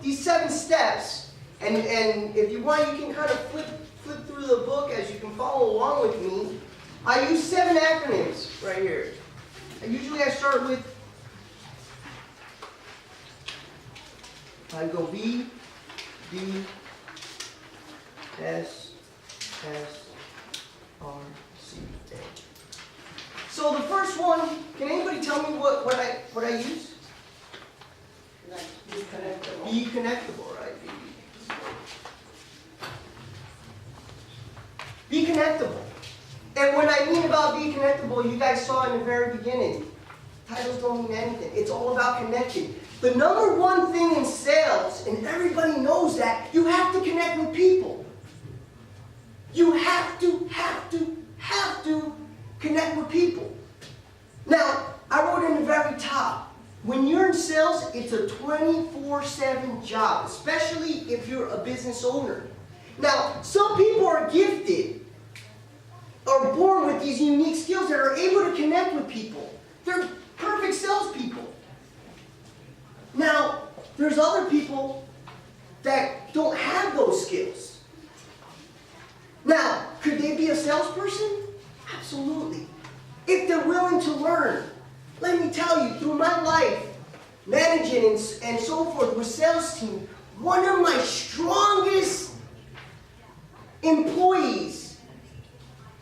These 7 steps, and if you want, you can kind of flip through the book as you can follow along with me. I use 7 acronyms right here. Usually I start with, I go B, D, S, R, C, A. So the first one, can anybody tell me what I use? Be connectable, right? Be connectable. And what I mean about be connectable, you guys saw in the very beginning. Titles don't mean anything. It's all about connecting. The number one thing in sales, and everybody knows that, you have to connect with people. You have to connect with people. Now, I wrote in the very top, when you're in sales, it's a 24/7 job, especially if you're a business owner. Now, some people are gifted or born with these unique skills that are able to connect with people. They're perfect salespeople. Now, there's other people that don't have those skills. Now, could they be a salesperson? Absolutely. If they're willing to learn. Let me tell you, through my life, managing and so forth with sales team, one of my strongest employees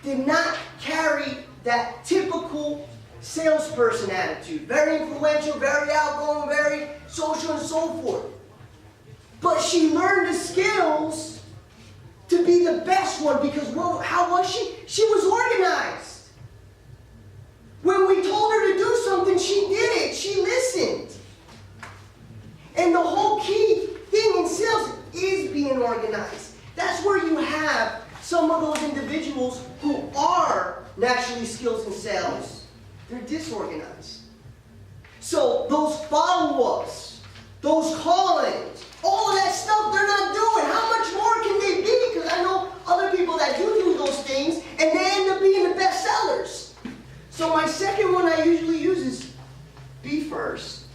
did not carry that typical salesperson attitude. Very influential, very outgoing, very social and so forth. But she learned the skills to be the best one because, well, how was she? She was organized. When we told her to do something, she did it. She listened. And the whole key thing in sales is being organized. That's where you have some of those individuals who are naturally skilled in sales. They're disorganized. So those follow-ups, those call-ins, all of that stuff they're not doing. How much more can they be? Because I know other people that do those things, and they end up being the best sellers. So my second one I usually use is be first.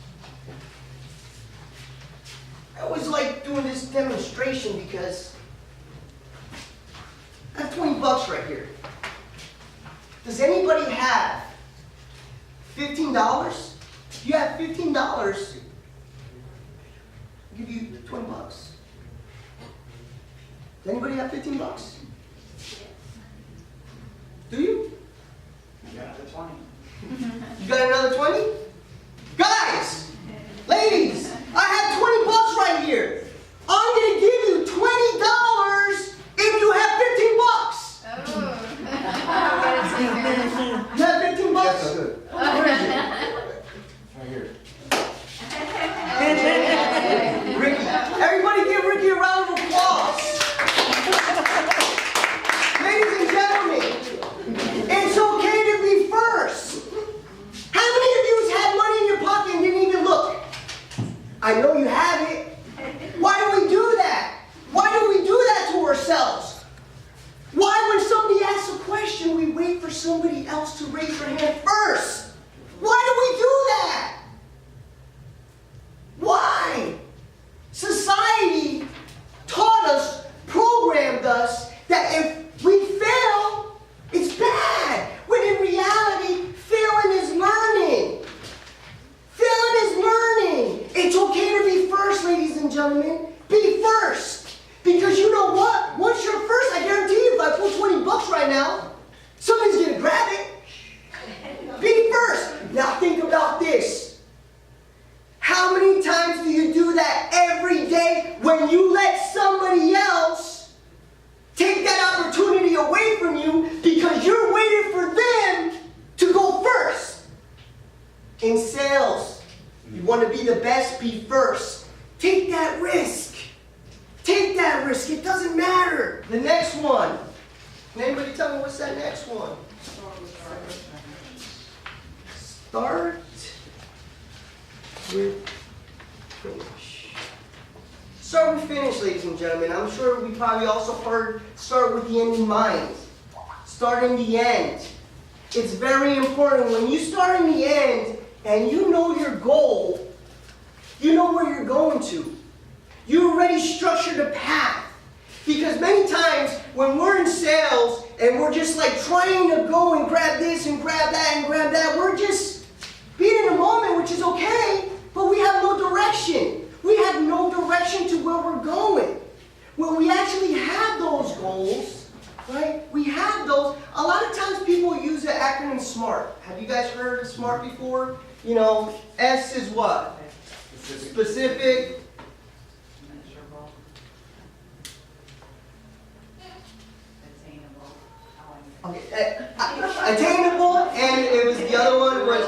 I always like doing this demonstration because I have 20 bucks right here. Does anybody have $15? If you have $15, I'll give you 20 bucks. Does anybody have 15 bucks? Do you? You got another 20. You got another 20? Guys, ladies, I have 20 bucks right here. I'm going to give you $20 if you have 15 bucks. Oh. You have 15 bucks? Yes, I do. Where is it? Right here. Ricky. Everybody give Ricky a round of applause. Ladies and gentlemen, it's okay to be first. How many of you has had money in your pocket and didn't even look? I know you have it. Why do we do that? Why do we do that to ourselves? Why, when somebody asks a question, we wait for somebody else to raise their hand first? Why do we do that? Why? Society taught us, programmed us, that if we fail, it's bad. When in reality, failing is learning. Failing is learning. It's okay to be first, ladies and gentlemen. Be first. Because you know what? Once you're first, I guarantee you, if I pull 20 bucks right now, somebody's going to grab it. Be first. Now think about this. How many times do you do that every day when you let somebody else take that opportunity away from you because you're waiting for them to go first? In sales, you want to be the best, be first. Take that risk. Take that risk. It doesn't matter. The next one. Can anybody tell me what's that next one? Start with finish. Start with finish, ladies and gentlemen. I'm sure we probably also heard start with the end in mind. Start in the end. It's very important. When you start in the end and you know your goal, you know where you're going to. You already structured a path. Because many times when we're in sales and we're just like trying to go and grab this and grab that and grab that, we're just being in a moment, which is okay, but we have no direction. We have no direction to where we're going. When we actually have those goals, right? We have those. A lot of times people use the acronym SMART. Have you guys heard of SMART before? You know, S is what? Specific. Okay, attainable, and it was the other one was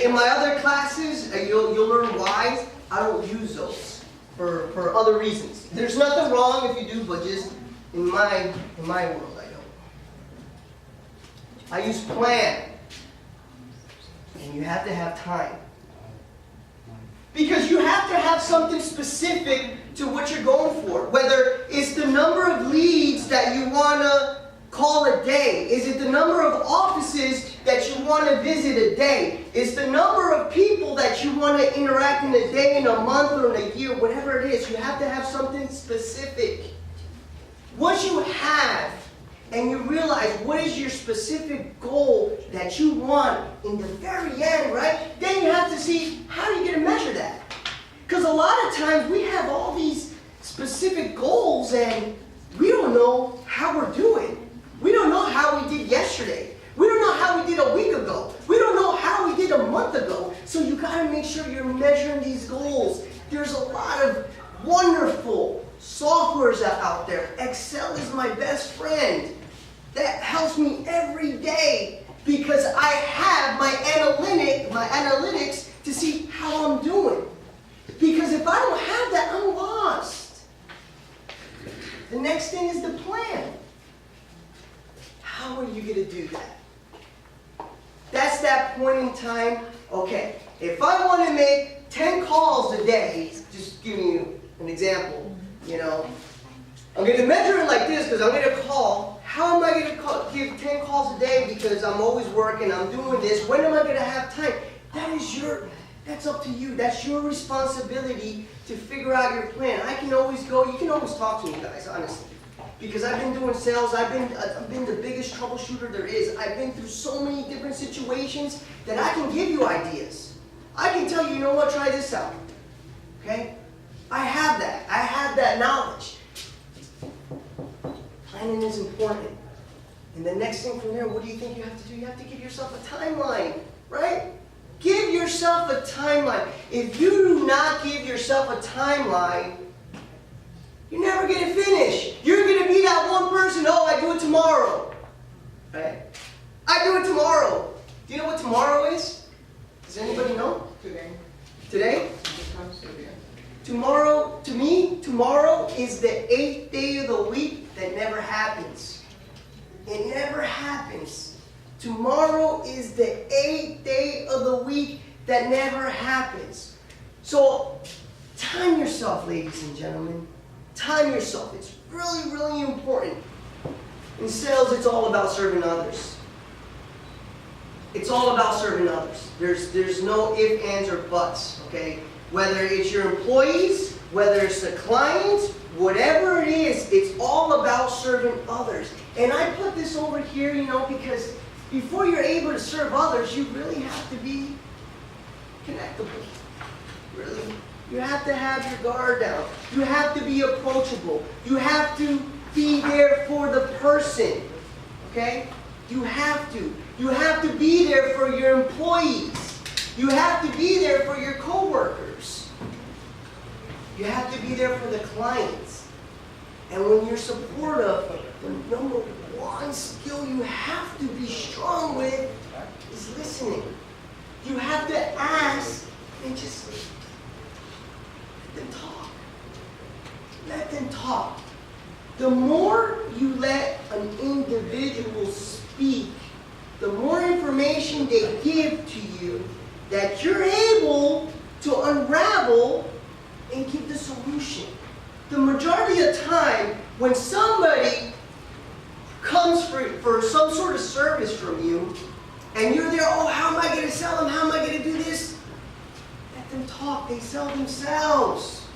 in my other classes, you'll learn whys. I don't use those for other reasons. There's nothing wrong if you do, but just in my world, I don't. I use plan, and you have to have time. Because you have to have something specific to what you're going for. Whether it's the number of leads that you want to call a day. Is it the number of offices that you want to visit a day? Is the number of people that you want to interact in a day, in a month, or in a year, whatever it is. You have to have something specific. Once you have, and you realize what is your specific goal that you want in the very end, right? Then you have to see, how are you going to measure that? Because a lot of times we have all these specific goals and we don't know how we're doing. We don't know how we did yesterday. We don't know how we did a week ago. We don't know how we did a month ago. So you got to make sure you're measuring these goals. There's a lot of wonderful softwares out there. Excel is my best friend. That helps me every day because I have my analytics to see how I'm doing. Because if I don't have that, I'm lost. The next thing is the plan. How are you going to do that? That's that point in time. Okay, if I want to make 10 calls a day, just giving you an example, you know, I'm going to measure it like this because I'm going to call. How am I going to give 10 calls a day because I'm always working, I'm doing this. When am I going to have time? That's up to you. That's your responsibility to figure out your plan. I can always go, you can always talk to me guys, honestly. Because I've been doing sales, I've been the biggest troubleshooter there is. I've been through so many different situations that I can give you ideas. I can tell you, you know what, try this out. Okay? I have that knowledge. Planning is important. And the next thing from there, what do you think you have to do? You have to give yourself a timeline, right? Give yourself a timeline. If you do not give yourself a timeline, you're never going to finish. You're going to be that one person, oh, I do it tomorrow. Right? I do it tomorrow. Do you know what tomorrow is? Does anybody know? Today. Today? Tomorrow, to me, tomorrow is the 8th day of the week that never happens. It never happens. Tomorrow is the 8th day of the week that never happens. So, time yourself, ladies and gentlemen. Time yourself. It's really, really important. In sales, it's all about serving others. It's all about serving others. There's no ifs, ands, or buts, okay? Whether it's your employees, whether it's the clients, whatever it is, it's all about serving others. And I put this over here, you know, because before you're able to serve others, you really have to be connectable. Really. You have to have your guard down. You have to be approachable. You have to be there for the person. Okay? You have to. You have to be there for your employees. You have to be there for your coworkers. You have to be there for the clients. And when you're supportive, the number one skill you have to be strong with is listening. You have to ask and just let them talk. Let them talk. The more you let an individual speak, the more information they give to you that you're able to unravel and give the solution. The majority of time, when somebody comes for some sort of service from you, and you're there, oh, how am I going to sell them? How am I going to do this? Let them talk. They sell themselves.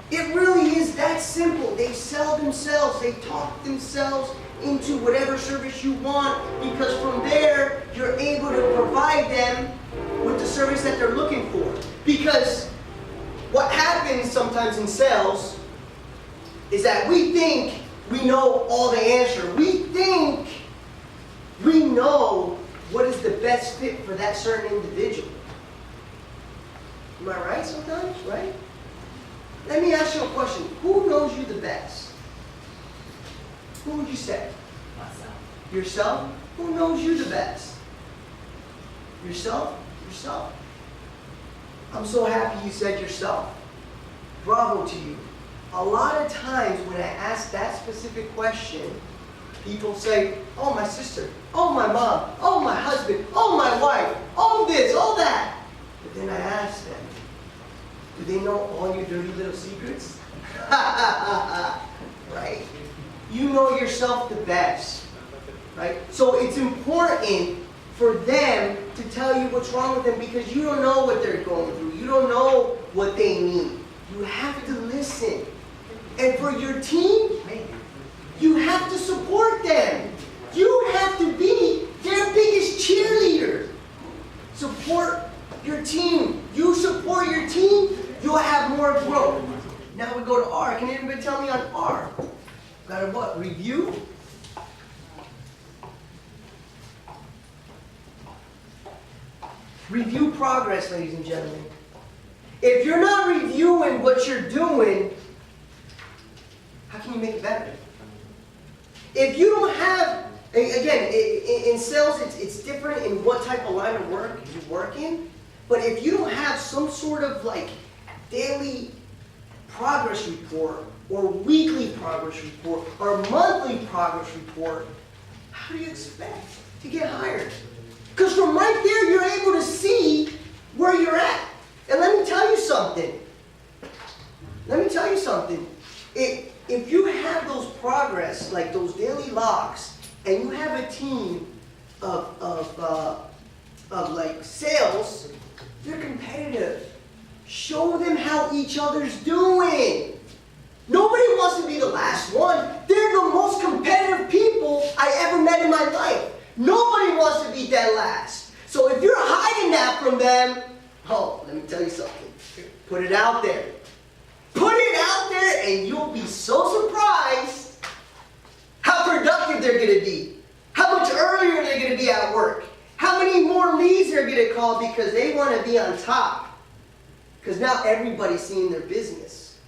It really is that simple. They sell themselves. They talk themselves into whatever service you want, because from there, you're able to provide them with the service that they're looking for. Because what happens sometimes in sales is that we think we know all the answer. We think we know what is the best fit for that certain individual. Am I right sometimes, right? Let me ask you a question. Who knows you the best? Who would you say? Myself. Yourself? Who knows you the best? Yourself? Yourself. I'm so happy you said yourself. Bravo to you. A lot of times when I ask that specific question, people say, oh, my sister, oh, my mom, oh, my husband, oh, my wife, oh, this, all that. But then I ask them, do they know all your dirty little secrets? Right? You know yourself the best. Right? So it's important for them to tell you what's wrong with them, because you don't know what they're going through. You don't know what they need. You have to listen. And for your team, you have to support them. You have to be their biggest cheerleader. Support your team. You support your team, you'll have more growth. Now we go to R. Can anybody tell me on R? Got a what? Review? Review progress, ladies and gentlemen. If you're not reviewing what you're doing, how can you make it better? If you don't have, again, in sales, it's different in what type of line of work you work in. But if you don't have some sort of like daily progress report, or weekly progress report, or monthly progress report, how do you expect to get hired? Because from right there, you're able to see where you're at. And let me tell you something. If you have those progress, like those daily logs, and you have a team of like sales, they're competitive. Show them how each other's doing. Nobody wants to be the last one. They're the most competitive people I ever met in my life. Nobody wants to be dead last. So if you're hiding that from them, oh, let me tell you something. Put it out there. Put it out there, and you'll be so surprised how productive they're going to be. How much earlier they're going to be at work. How many more leads they're going to call because they want to be on top. Because now everybody's seeing their business.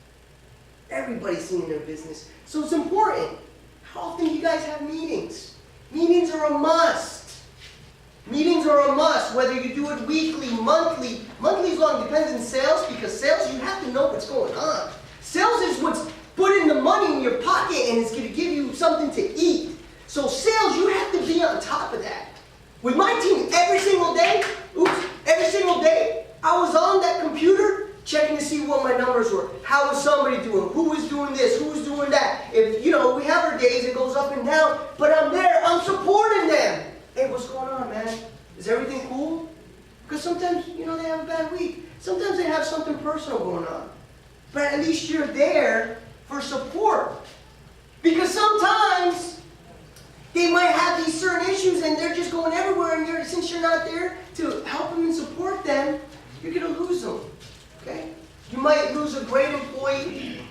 Everybody's seeing their business. So it's important. How often do you guys have meetings? Meetings are a must. Meetings are a must, whether you do it weekly, monthly. Monthly is long, depends on sales, because sales, you have to know what's going on. Sales is what's putting the money in your pocket, and it's going to give you something to eat. So sales, you have to be on top of that. With my team, every single day, I was on that computer checking to see what my numbers were. How was somebody doing? Who was doing this? Who was doing that? If, we have our days, it goes up and down, but I'm there, I'm supporting them. Hey, what's going on, man? Is everything cool? Because sometimes, they have a bad week. Sometimes they have something personal going on. But at least you're there for support. Because sometimes they might have these certain issues and they're just going everywhere, and since you're not there to help them and support them, you're going to lose them. Okay? You might lose a great employee,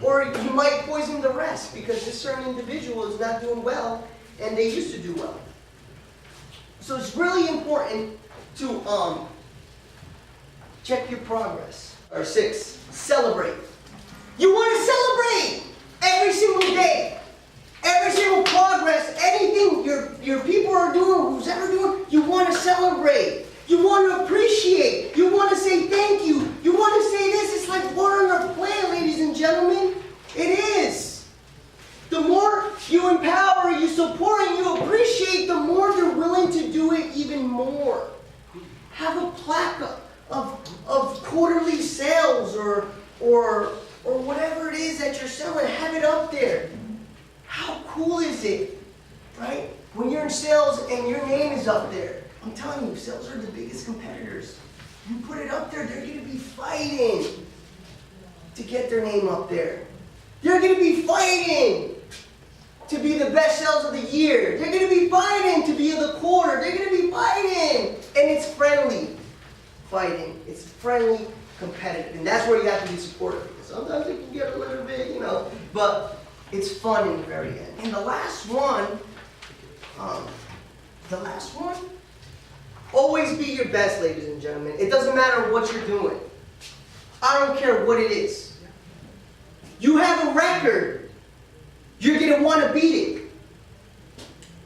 or you might poison the rest because this certain individual is not doing well and they used to do well. So it's really important to check your progress. Or 6, celebrate. You want to celebrate every single day. Every single progress, anything your people are doing, who's ever doing, you want to celebrate. You want to appreciate. You want to say thank you. You want to say this. It's like water on a plant, ladies and gentlemen. It is. The more you empower, you support, and you appreciate, the more they're willing to do it even more. Have a plaque of quarterly sales or whatever it is that you're selling, have it up there. How cool is it, right? When you're in sales and your name is up there. I'm telling you, sales are the biggest competitors. You put it up there, they're going to be fighting to get their name up there. They're going to be fighting to be the best sales of the year. They're going to be fighting to be of the quarter. They're going to be fighting. And it's friendly fighting. It's friendly, competitive. And that's where you have to be supportive. Because sometimes it can get a little bit, but it's fun in the very end. And the last one, always be your best, ladies and gentlemen. It doesn't matter what you're doing. I don't care what it is. You have a record. You're going to want to beat it.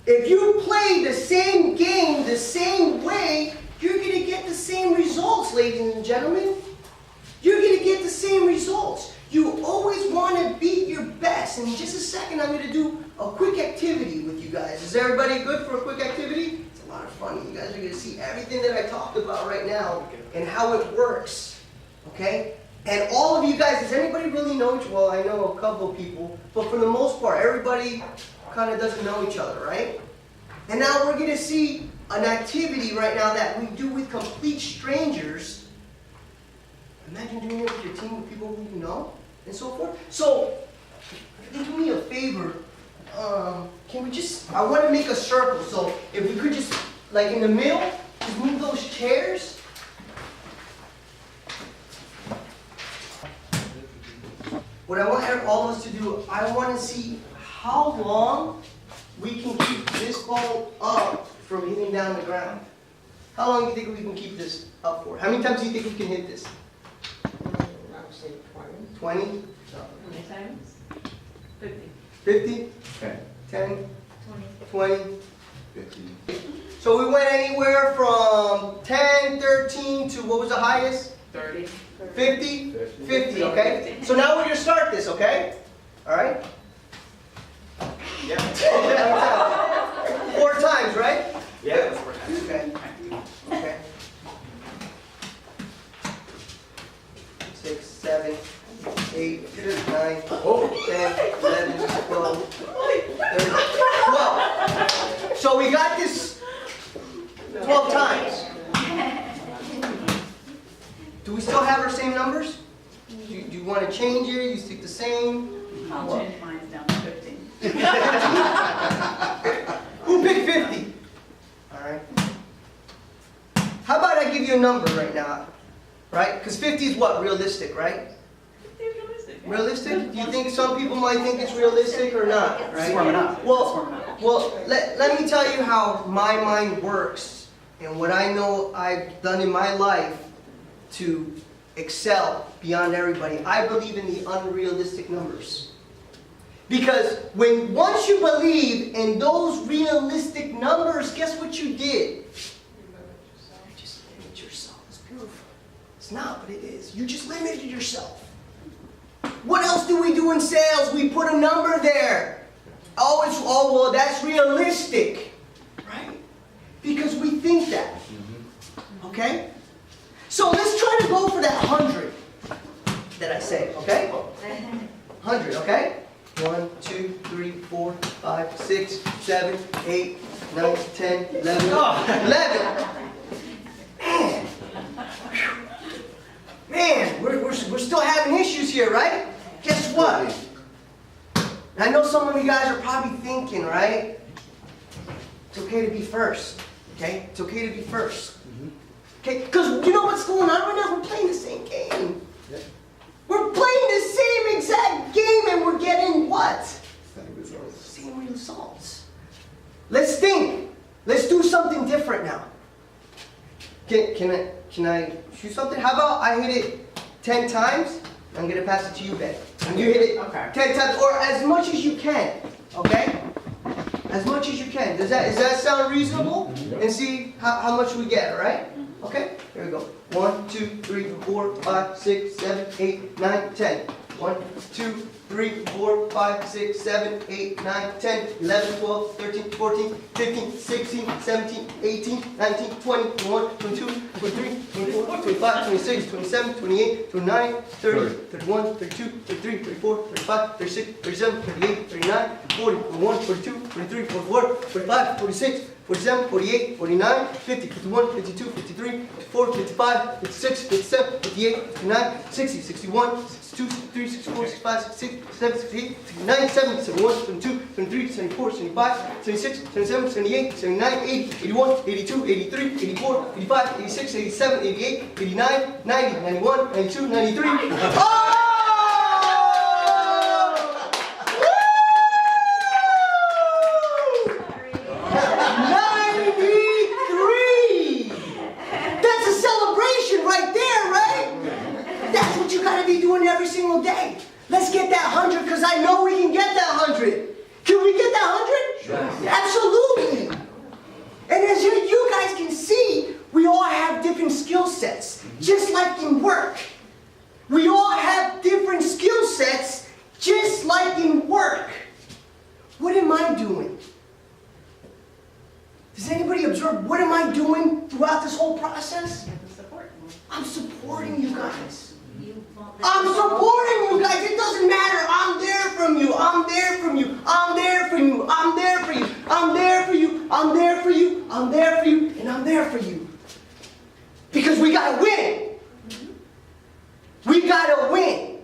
If you play the same game the same way, you're going to get the same results, ladies and gentlemen. You're going to get the same results. You always want to beat your best. And in just a second, I'm going to do a quick activity with you guys. Is everybody good for a quick activity? It's a lot of fun. You guys are going to see everything that I talked about right now and how it works. Okay? And all of you guys, does anybody really know each other? Well, I know a couple of people, but for the most part, everybody kind of doesn't know each other, right? And now we're going to see an activity right now that we do with complete strangers. Imagine doing it with your team, with people who you know, and so forth. So, can you do me a favor? Can we just, I want to make a circle, so if we could just, like in the middle, just move those chairs. What I want all of us to do, I want to see how long we can keep this ball up from hitting down the ground. How long do you think we can keep this up for? How many times do you think we can hit this? I would say 20. 20? How many times? 50. 50? 10. 10? 20. 20? 15. So we went anywhere from 10, 13 to what was the highest? 30. 50? 50, okay? So now we're going to start this, okay? All right? Yeah. 4 times, right? Yeah, that's 4 times. Okay. Okay. 6, 7, 8, 9, 10, 11, 12, 13, 12. So we got this 12 times. Do we still have our same numbers? Do you want to change it? You stick the same? I'll change mine down to 15. Who picked 50? All right. How about I give you a number right now? Right? Because 50 is what? Realistic, right? Realistic. Realistic? Do you think some people might think it's realistic or not? It's Right? warming up. Well, let me tell you how my mind works and what I know I've done in my life to excel beyond everybody. I believe in the unrealistic numbers. Because once you believe in those realistic numbers, guess what you did? You just limit yourself. It's beautiful. It's not, but it is. You just limited yourself. What else do we do in sales? We put a number there. Oh, well, that's realistic. Right? Because we think that. Okay? So let's try to go for that 100 that I say, okay? 100, okay? 1, 2, 3, 4, 5, 6, 7, 8, 9, 10, 11, 11. Man, we're still having issues here, right? Guess what? I know some of you guys are probably thinking, right? It's okay to be first, okay? It's okay to be first. Okay, because you know what's going on right now? We're playing the same game. Yep. We're playing the same exact game and we're getting what? Same results. Same results. Let's think. Let's do something different now. Can I shoot something? How about I hit it 10 times? I'm going to pass it to you, Ben. And you hit it 10 times or as much as you can. Okay? As much as you can. Does that sound reasonable? And see how much we get, all right? Okay, here we go. 1, 2, 3, 4, 5, 6, 7, 8, 9, 10. 1, 2, 3, 4, 5, 6, 7, 8, 9, 10, 11, 12, 13, 14, 15, 16, 17, 18, 19, 20, 21, 22, 23, 24, 25, 26, 27, 28, 29, 30, 31, 32, 33, 34, 35, 36, 37, 38, 39, 40, 41, 42, 43, 44, 45, 46, 47, 48, 49, 50, 51, 52, 53, 54, 55, 56, 57, 58, 59, 60, 61, 62, 63, 64, 65, 66, 67, 68, 69, 70, 71, 72, 73, 74, 75, 76, 77, 78, 79, 80, 81, 82, 83, 84, 85, 86, 87, 88, 89, 90, 91, 92, 93. Oh! 93! That's a celebration right there, right? That's what you gotta be doing every single day. Let's get that 100 because I know we can get that 100. Can we get that 100? Sure. Absolutely. And as you guys can see, we all have different skill sets, just like in work. We all have different skill sets, just like in work. What am I doing? Does anybody observe what am I doing throughout this whole process? I'm supporting you guys. I'm supporting you guys. It doesn't matter. I'm there from you. I'm there from you. I'm there for you. I'm there for you. I'm there for you. I'm there for you. I'm there for you. And I'm there for you. Because we gotta win. We gotta win.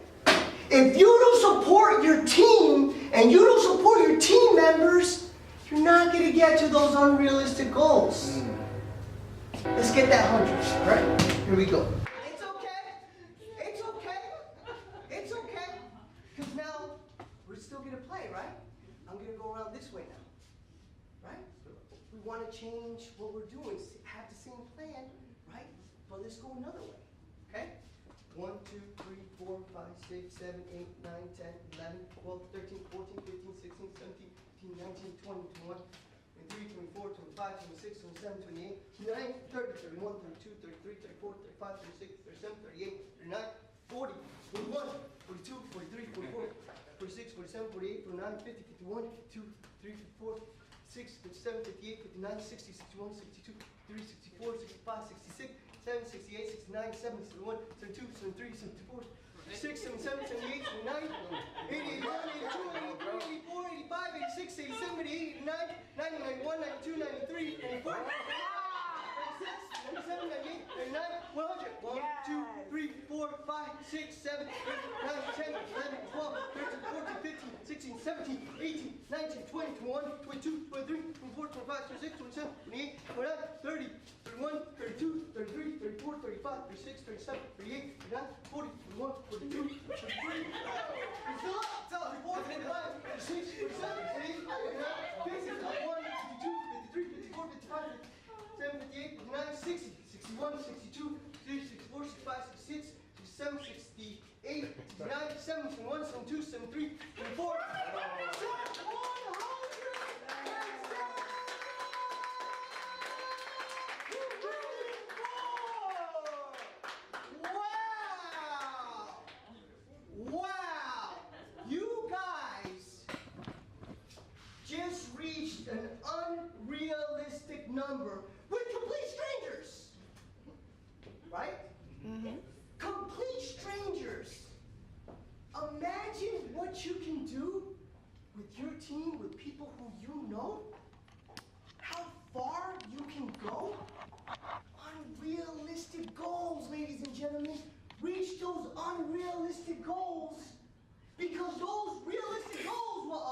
If you don't support your team and you don't support your team members, you're not going to get to those unrealistic goals. Let's get that 100, right? Here we go. It's okay. It's okay. It's okay. Because now we're still going to play, right? I'm going to go around this way now. Right? We want to change what we're doing. Have the same plan, right? But let's go another way. Okay? 1, 2, 3, 4, 5, 6, 7, 8, 9, 10, 11, 12, 13, 14, 15, 16, 17, 19, 20, 21, 23, 24, 25, 26, 27, 28, 29, 30, 31, 32, 33, 34, 35, 36, 37, 38, 39, 40, 41, 42, 43, 44, 46, 47, 48, 49, 50, 51, 52, 53, 54, 56, 57, 58, 59, 60, 61, 62, 63, 64, 65, 66, 7, 68, 69, 70, 71, 72, 73, 74, 6, 7, 7, 78, 79, 80, 81, 82, 83, 84, 85, 86, 87, 88, 89, 90, 91, 92, 93, 94, 96, 97, 98, 99, 100. 1, 2, 3, 4, 5, 6, 7, 8, 9, 10, 11, 12, 13, 14, 15, 16, 17, 18, 19, 20, 21, 22, 23, 24, 25, 26, 27, 28, 29, 30, 31, 32, 33, 34, 35, 36, 37, 38, 39, 40, 41, 42, 43, 44, 45, 46, 47, 48, 49, 50, 51, 52, 53, 54, 55, 57, 58, 59, 60, 61, 62, 63, 64, 65, 66, 67, 68, 69, 70, 71, 72, 73, 74, 100! Wow! You guys just reached an unrealistic number with complete strangers. Right? Mm-hmm. Complete strangers. Imagine what you can do with your team, with people who you know. How far you can go. Unrealistic goals, ladies and gentlemen. Reach those unrealistic goals because those realistic goals will